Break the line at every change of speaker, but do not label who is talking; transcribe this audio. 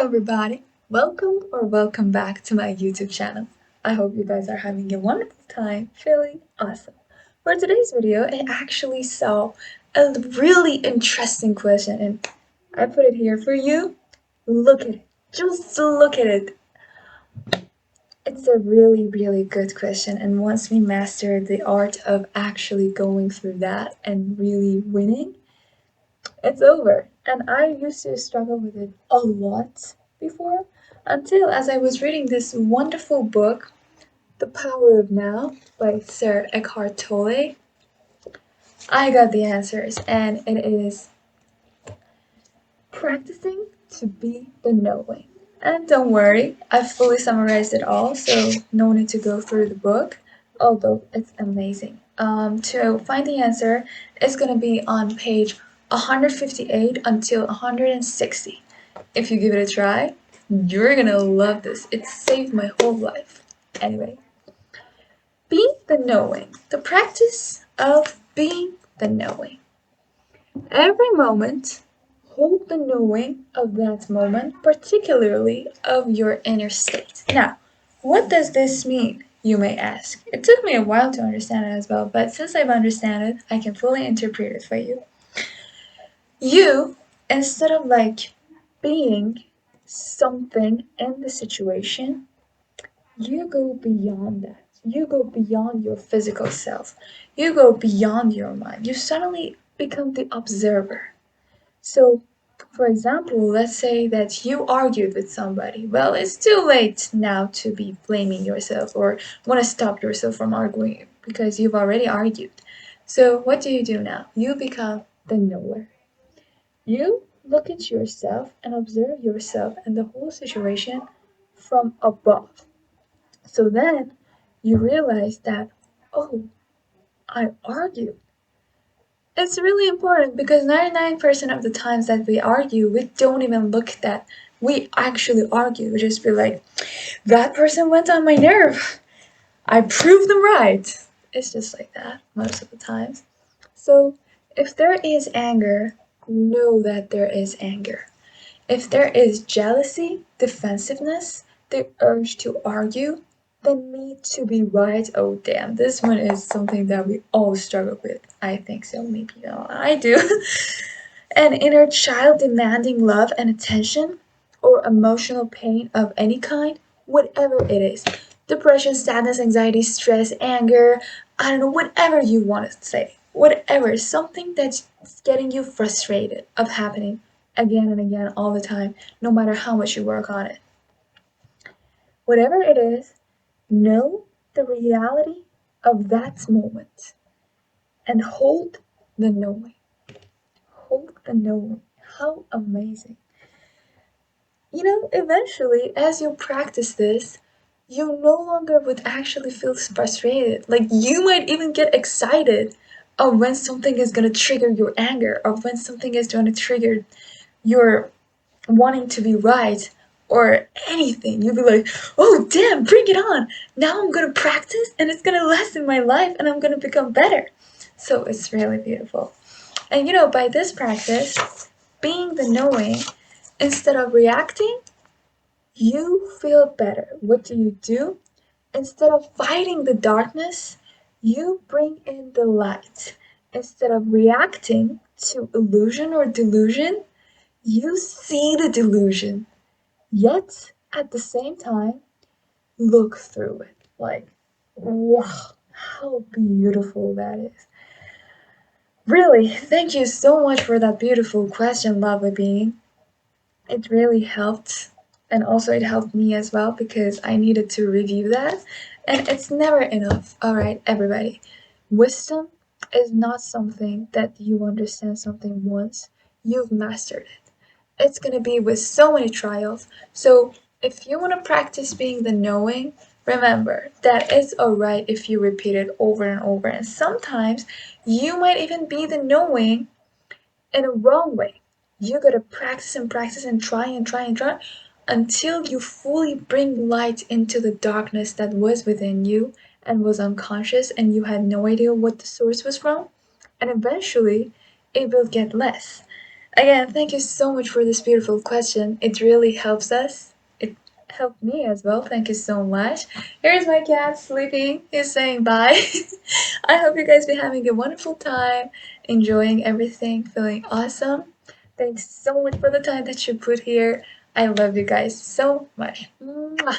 everybody. Welcome back to my YouTube channel. I hope you guys are having a wonderful time, feeling awesome. For today's video, I actually saw a really interesting question and I put it here for you. Look at it. Just look at it. It's a really good question, and once we master the art of actually going through that and really winning, it's over. And I used to struggle with it a lot before, until as I was reading this wonderful book, The Power of Now by Sir Eckhart Tolle, I got the answers, and it is practicing to be the knowing. And don't worry, I've fully summarized it all, so no need to go through the book, although it's amazing. To find the answer, it's gonna be on page 158 until 160. If you give it a try, you're gonna love this. It saved my whole life. Anyway, being the knowing, the practice of being the knowing. Every moment, hold the knowing of that moment, particularly of your inner state. Now, what does this mean? You may ask. It took me a while to understand it as well, but since I've understood it, I can fully interpret it for you. You, instead of being something in the situation, you go beyond that. You go beyond your physical self. You go beyond your mind. You suddenly become the observer. So, for example, let's say that you argued with somebody. Well, it's too late now to be blaming yourself or want to stop yourself from arguing because you've already argued. So, what do you do now? You become the knower. You look at yourself and observe yourself and the whole situation from above. So then you realize that, oh, I argued. It's really important because 99% of the times that we argue, we don't even look at that. We actually argue. We just be like, that person went on my nerve. I proved them right. It's just like that most of the times. So if there is anger, know that there is anger. If there is jealousy, defensiveness, the urge to argue, the need to be right, oh damn, this one is something that we all struggle with. I think so, maybe I do. An inner child demanding love and attention, or emotional pain of any kind, whatever it is. Depression, sadness, anxiety, stress, anger, I don't know, whatever you want to say. Whatever, something that's getting you frustrated of happening again and again all the time, no matter how much you work on it. Whatever it is, know the reality of that moment and hold the knowing. Hold the knowing. How amazing. Eventually, as you practice this, you no longer would actually feel frustrated. Like, you might even get excited of when something is going to trigger your anger, or when something is going to trigger your wanting to be right, or anything. You'll be like, oh, damn, bring it on. Now I'm going to practice, and it's going to lessen my life, and I'm going to become better. So it's really beautiful. And by this practice, being the knowing, instead of reacting, you feel better. What do? Instead of fighting the darkness, you bring in the light. Instead of reacting to illusion or delusion, you see the delusion. Yet, at the same time, look through it. Like, wow, how beautiful that is. Really, thank you so much for that beautiful question, lovely being. It really helped, and also it helped me as well because I needed to review that. And it's never enough. All right, everybody. Wisdom is not something that you understand something once, you've mastered it. It's going to be with so many trials. So, if you want to practice being the knowing, remember that it's alright if you repeat it over and over. And sometimes you might even be the knowing in a wrong way. You gotta practice and try until you fully bring light into the darkness that was within you and was unconscious and you had no idea what the source was from. And eventually, it will get less. Again, thank you so much for this beautiful question. It really helps us. It helped me as well. Thank you so much. Here's my cat sleeping. He's saying bye. I hope you guys be having a wonderful time, enjoying everything, feeling awesome. Thanks so much for the time that you put here. I love you guys so much. Mwah.